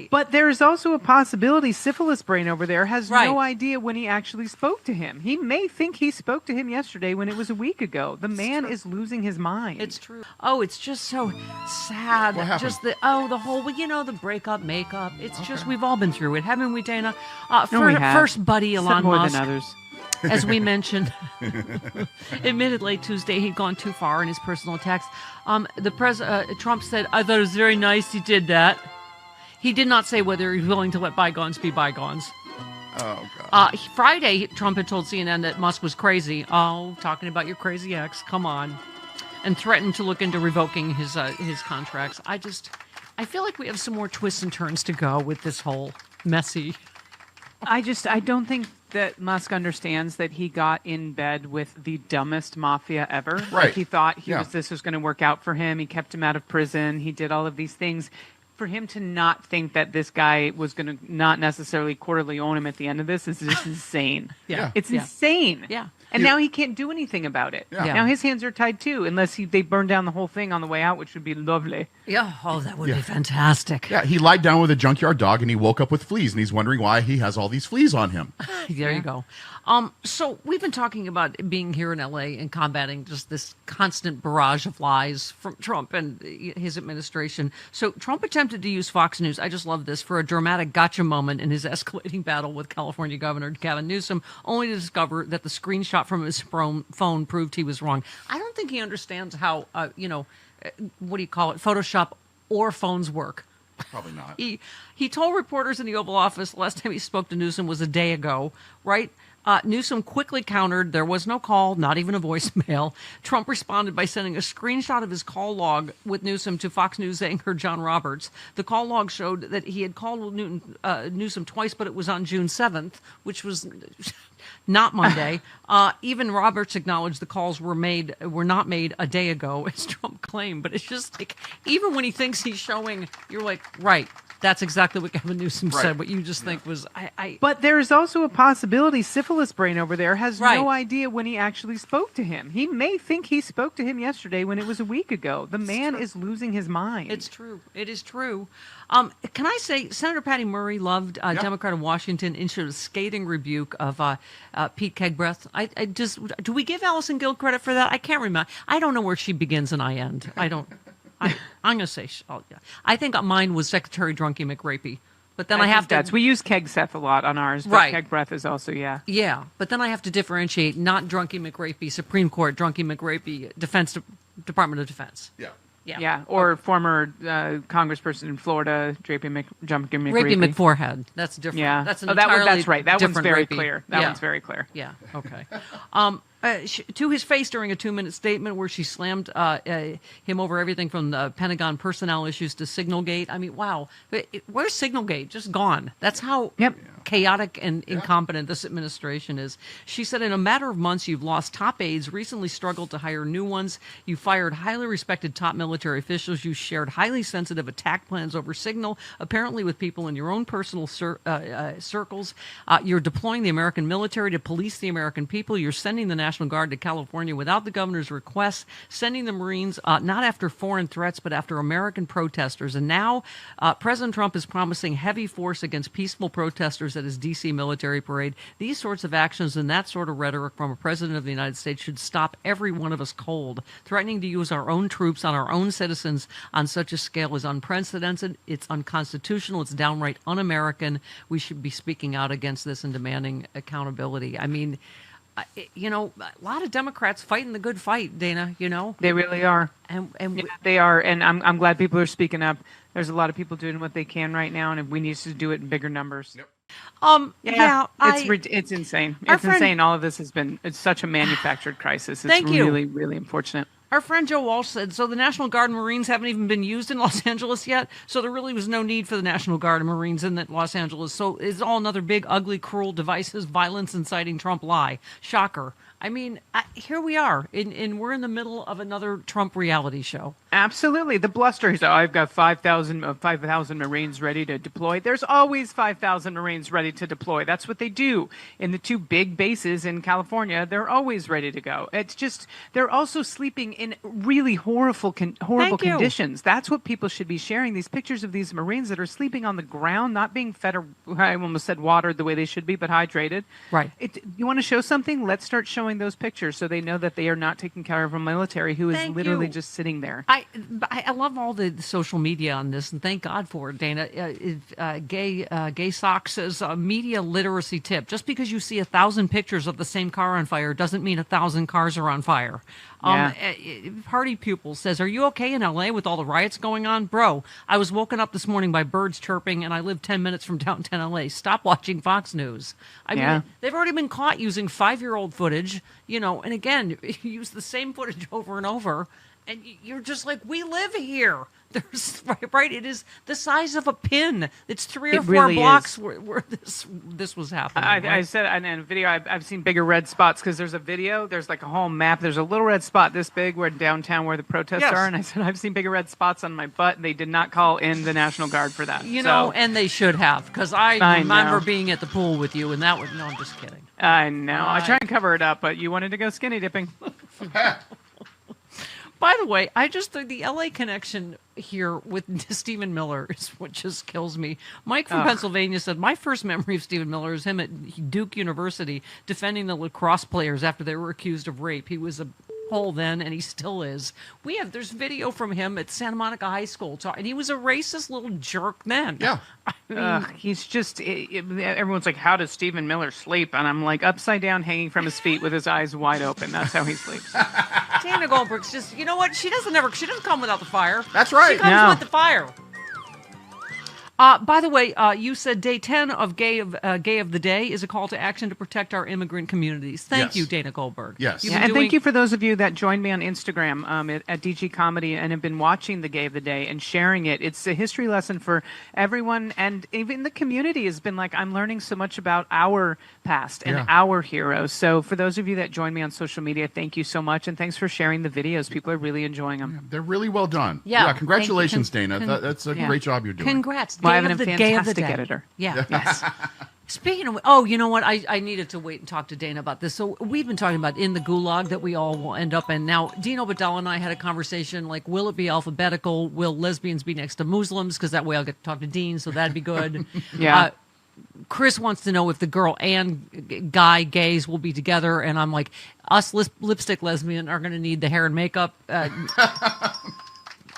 But there's also a possibility syphilis brain over there has no idea when he actually spoke to him. He may think he spoke to him yesterday when it was a week ago. The man is losing his mind. It's true. Oh, it's just so sad. What happened? Just the whole, the breakup, makeup. It's just, we've all been through it, haven't we, Dana? We have. First buddy Elon Some more Musk. than others. As we mentioned, admitted late Tuesday he'd gone too far in his personal attacks. Trump said, "I thought it was very nice he did that." He did not say whether he's willing to let bygones be bygones. Oh, God. Friday, Trump had told CNN that Musk was crazy. Oh, talking about your crazy ex, come on, and threatened to look into revoking his contracts. I feel like we have some more twists and turns to go with this whole messy. I don't think that Musk understands that he got in bed with the dumbest mafia ever. Right. Like he thought this was going to work out for him. He kept him out of prison. He did all of these things. For him to not think that this guy was going to not necessarily quarterly own him at the end of this is just insane. Yeah. It's insane. Yeah. And now he can't do anything about it. Yeah. Now his hands are tied too, unless they burn down the whole thing on the way out, which would be lovely. Yeah. Oh, that would be fantastic. Yeah, he lied down with a junkyard dog and he woke up with fleas and he's wondering why he has all these fleas on him. There you go. So we've been talking about being here in LA and combating just this constant barrage of lies from Trump and his administration. So Trump attempted to use Fox News, I just love this, for a dramatic gotcha moment in his escalating battle with California Governor Gavin Newsom, only to discover that the screenshot from his phone proved he was wrong. I don't think he understands how, what do you call it, Photoshop or phones work. Probably not. He told reporters in the Oval Office the last time he spoke to Newsom was a day ago, right? Newsom quickly countered there was no call, not even a voicemail. Trump responded by sending a screenshot of his call log with Newsom to Fox News anchor John Roberts. The call log showed that he had called Newsom twice, but it was on June 7th, which was not Monday. Even Roberts acknowledged the calls were not made a day ago, as Trump claimed. But it's just like, even when he thinks he's showing, you're like, right. That's exactly what Gavin Newsom said. What you just think was, But there's also a possibility syphilis brain over there has no idea when he actually spoke to him. He may think he spoke to him yesterday when it was a week ago. The man is losing his mind. It's true. It is true. Can I say, Senator Patty Murray loved Democrat of Washington issued a scathing rebuke of Pete Kegbreath. Do we give Allison Gill credit for that? I can't remember. I don't know where she begins and I end. I'm going to say, I think mine was Secretary Drunky McRapey. But then I have to. We use Kegseth a lot on ours, but Kegbreath is also, Yeah, but then I have to differentiate not Drunky McRapey, Supreme Court, Drunky McRapey, Department of Defense. Yeah, or former congressperson in Florida, Drapey McRapey. Rapey McForehead. That's different. Yeah. That's that's right. That one's very rapey. clear. That one's very clear. Yeah, okay. To his face during a 2-minute statement where she slammed him over everything from the Pentagon personnel issues to Signalgate. I mean, wow. Where's Signalgate? Just gone. That's how chaotic and incompetent this administration is. She said, in a matter of months, you've lost top aides, recently struggled to hire new ones. You fired highly respected top military officials. You shared highly sensitive attack plans over Signal, apparently with people in your own personal circles. You're deploying the American military to police the American people. You're sending the National Guard to California without the governor's request, sending the Marines not after foreign threats, but after American protesters. And now President Trump is promising heavy force against peaceful protesters at his D.C. military parade. These sorts of actions and that sort of rhetoric from a president of the United States should stop every one of us cold. Threatening to use our own troops on our own citizens on such a scale is unprecedented. It's unconstitutional. It's downright un-American. We should be speaking out against this and demanding accountability. I mean, a lot of Democrats fighting the good fight, Dana, They really are. They are. And I'm glad people are speaking up. There's a lot of people doing what they can right now, and we need to do it in bigger numbers. Yep. It's insane. It's insane. All of this it's such a manufactured crisis. It's really, really unfortunate. Our friend Joe Walsh said, so the National Guard and Marines haven't even been used in Los Angeles yet, so there really was no need for the National Guard and Marines in Los Angeles. So it's all another big, ugly, cruel, divisive, violence-inciting Trump lie. Shocker. I mean, here we are, and we're in the middle of another Trump reality show. Absolutely. The bluster. He's I've got 5,000 Marines ready to deploy. There's always 5,000 Marines ready to deploy. That's what they do in the 2 big bases in California. They're always ready to go. It's just they're also sleeping in really horrible conditions. That's what people should be sharing. These pictures of these Marines that are sleeping on the ground, not being fed, or I almost said watered the way they should be, but hydrated. Right. You want to show something? Let's start showing those pictures so they know that they are not taking care of a military who is literally just sitting there. I love all the social media on this, and thank God for it, Dana. Gay Sock says, media literacy tip. Just because you see 1,000 pictures of the same car on fire doesn't mean 1,000 cars are on fire. Party Pupil says, are you okay in LA with all the riots going on? Bro, I was woken up this morning by birds chirping, and I live 10 minutes from downtown LA. Stop watching Fox News. I mean, they've already been caught using 5-year-old footage, and again, use the same footage over and over. And you're just like, we live here. There's right. It is the size of a pin. It's 3 or 4 really blocks where this was happening. I said in a video, I've seen bigger red spots because there's a video. There's like a whole map. There's a little red spot this big where downtown where the protests are. And I said I've seen bigger red spots on my butt. And they did not call in the National Guard for that. And they should have, because I remember being at the pool with you, and that was no. I'm just kidding. I know. I try and cover it up, but you wanted to go skinny dipping. By the way, I just think the LA connection here with Stephen Miller is what just kills me. Mike from Pennsylvania said, my first memory of Stephen Miller is him at Duke University defending the lacrosse players after they were accused of rape. He was a hole then, and he still is. There's video from him at Santa Monica High School, and he was a racist little jerk then. Yeah. I mean, he's just, everyone's like, how does Stephen Miller sleep? And I'm like, upside down, hanging from his feet with his eyes wide open. That's how he sleeps. Dana Goldberg's just, you know what? She doesn't come without the fire. That's right. She comes with the fire. By the way, you said day 10 of Gay of the Day is a call to action to protect our immigrant communities. Thank you, Dana Goldberg. Yes. And thank you for those of you that joined me on Instagram at DG Comedy and have been watching the Gay of the Day and sharing it. It's a history lesson for everyone, and even the community has been like, I'm learning so much about our past and our heroes. So for those of you that joined me on social media, thank you so much, and thanks for sharing the videos. People are really enjoying them. Yeah, they're really well done. Yeah. Congratulations, Dana. That's a great job you're doing. Congrats. Well, I have a fantastic editor. Yeah. Yes. Speaking of, you know what? I needed to wait and talk to Dana about this. So we've been talking about in the gulag that we all will end up in. Now, Dino Badal and I had a conversation like, will it be alphabetical? Will lesbians be next to Muslims? Because that way I'll get to talk to Dean, so that'd be good. Yeah. Chris wants to know if the girl and guy gays will be together, and I'm like, us lipstick lesbian are going to need the hair and makeup.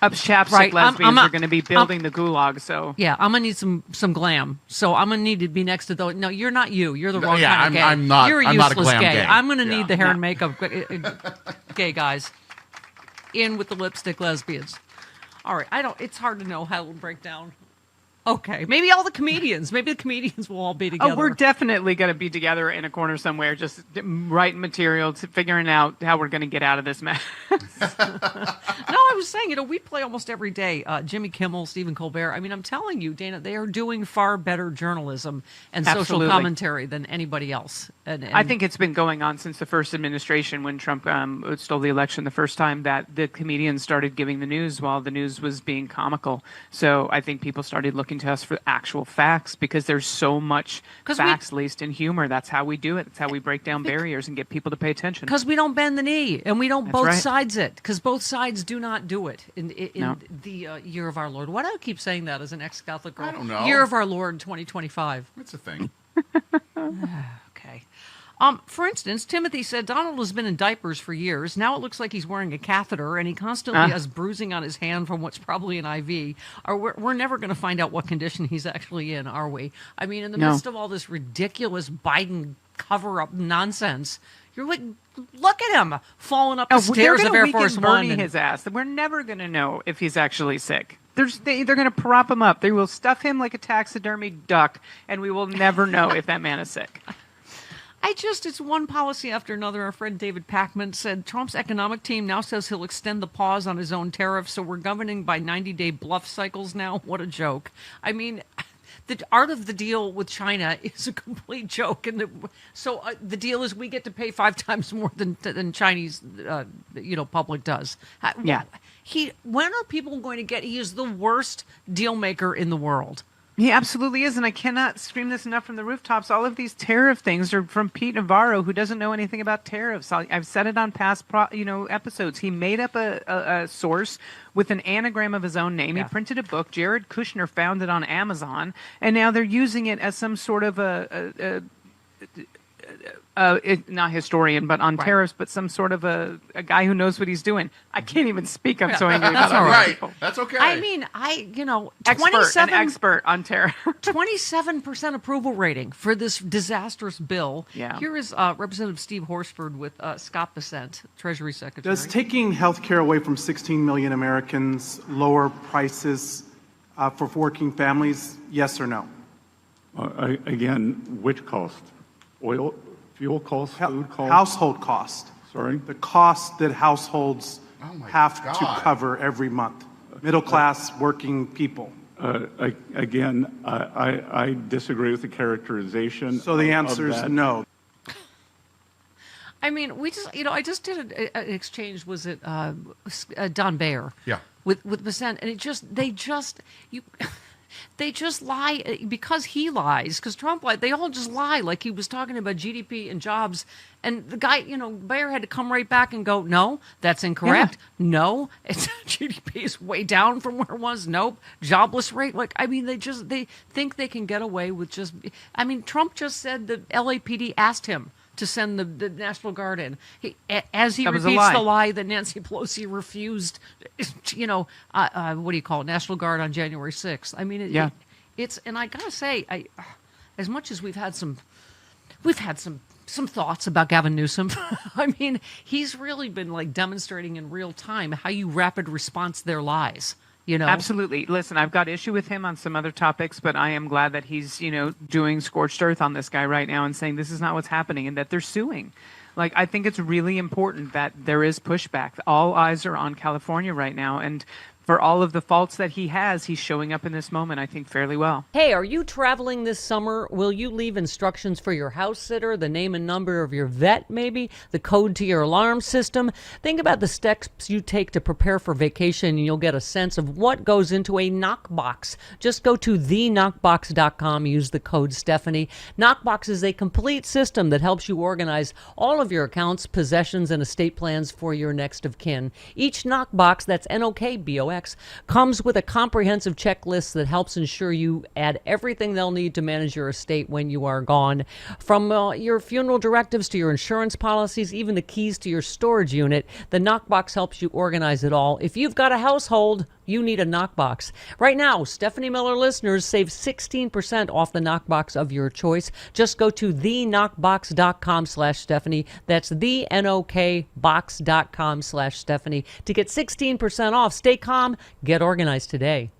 Chapstick lesbians are going to be building the gulag, so... Yeah, I'm going to need some glam. So I'm going to need to be next to those... No, you're not you. You're the wrong kind of gay. I'm not. You're a I'm useless not a glam gay. gay. I'm going to need the hair and makeup gay guys. In with the lipstick lesbians. All right, it's hard to know how it'll break down. Okay, maybe all the comedians. Maybe the comedians will all be together. Oh, we're definitely going to be together in a corner somewhere, just writing material, figuring out how we're going to get out of this mess. No, I was saying, we play almost every day. Jimmy Kimmel, Stephen Colbert. I mean, I'm telling you, Dana, they are doing far better journalism and social commentary than anybody else. And I think it's been going on since the first administration when Trump stole the election the first time, that the comedians started giving the news while the news was being comical. So I think people started looking to us for actual facts because there's so much facts laced in humor. That's how we do it. That's how we break down barriers and get people to pay attention. Because we don't bend the knee and we don't both sides it. Because both sides do not do it in the year of our Lord. Why do I keep saying that as an ex-Catholic girl? I don't know. Year of our Lord 2025. That's a thing. Okay. For instance, Timothy said Donald has been in diapers for years. Now it looks like he's wearing a catheter, and he constantly has bruising on his hand from what's probably an IV. We're never going to find out what condition he's actually in, are we? I mean, in the midst of all this ridiculous Biden cover-up nonsense, you're like, look at him falling up the stairs of Air Force One. His ass. We're never going to know if he's actually sick. They're going to prop him up. They will stuff him like a taxidermy duck, and we will never know if that man is sick. It's one policy after another. Our friend David Packman said Trump's economic team now says he'll extend the pause on his own tariffs, so we're governing by 90-day bluff cycles now. What a joke. I mean, the art of the deal with China is a complete joke, and so the deal is we get to pay 5 times more than Chinese, public does. Yeah. When are people going to get? He is the worst deal maker in the world. He absolutely is, and I cannot scream this enough from the rooftops. All of these tariff things are from Pete Navarro, who doesn't know anything about tariffs. I've said it on past episodes. He made up a source with an anagram of his own name. Yeah. He printed a book. Jared Kirschner found it on Amazon, and now they're using it as some sort of not historian, but on tariffs, but some sort of a guy who knows what he's doing. I can't even speak. I'm so angry about all it. Right. People. That's okay. I mean, An expert on tariff. 27% approval rating for this disastrous bill. Yeah. Here is Representative Steve Horsford with Scott Bessent, Treasury Secretary. Does taking health care away from 16 million Americans lower prices for working families? Yes or no? Again, which cost? Oil, fuel cost, food cost? Household cost. Sorry? The cost that households Oh my have God. to cover every month. Middle class working people. Again, I disagree with the characterization. So the of answer is that. no. I mean, I just did an exchange. Was it Don Bayer? Yeah. With Bessent, and they just lie because he lies, because Trump lied. They all just lie, like he was talking about GDP and jobs. And the guy, Bayer had to come right back and go, no, that's incorrect. Yeah. No, GDP is way down from where it was. Nope. Jobless rate. They think they can get away with Trump just said the LAPD asked him to send the National Guard in. As he That was a repeats lie. the lie that Nancy Pelosi refused, what do you call it, National Guard on January 6th. I mean, it's, and I gotta say, as much as we've had some thoughts about Gavin Newsom, I mean, he's really been demonstrating in real time how you rapid response their lies. Absolutely. Listen, I've got issue with him on some other topics, but I am glad that he's, doing scorched earth on this guy right now and saying this is not what's happening and that they're suing. I think it's really important that there is pushback. All eyes are on California right now, and for all of the faults that he has, he's showing up in this moment, I think, fairly well. Hey, are you traveling this summer? Will you leave instructions for your house sitter, the name and number of your vet, maybe, the code to your alarm system? Think about the steps you take to prepare for vacation, and you'll get a sense of what goes into a knockbox. Just go to theknockbox.com, use the code Stephanie. Knockbox is a complete system that helps you organize all of your accounts, possessions, and estate plans for your next of kin. Each knockbox, that's NOKBOX, comes with a comprehensive checklist that helps ensure you add everything they'll need to manage your estate when you are gone. From your funeral directives to your insurance policies, even the keys to your storage unit, the Knockbox helps you organize it all. If you've got a household, you need a Knockbox. Right now, Stephanie Miller listeners save 16% off the Knockbox of your choice. Just go to theknockbox.com/Stephanie. That's theknockbox.com/Stephanie to get 16% off. Stay calm, get organized today.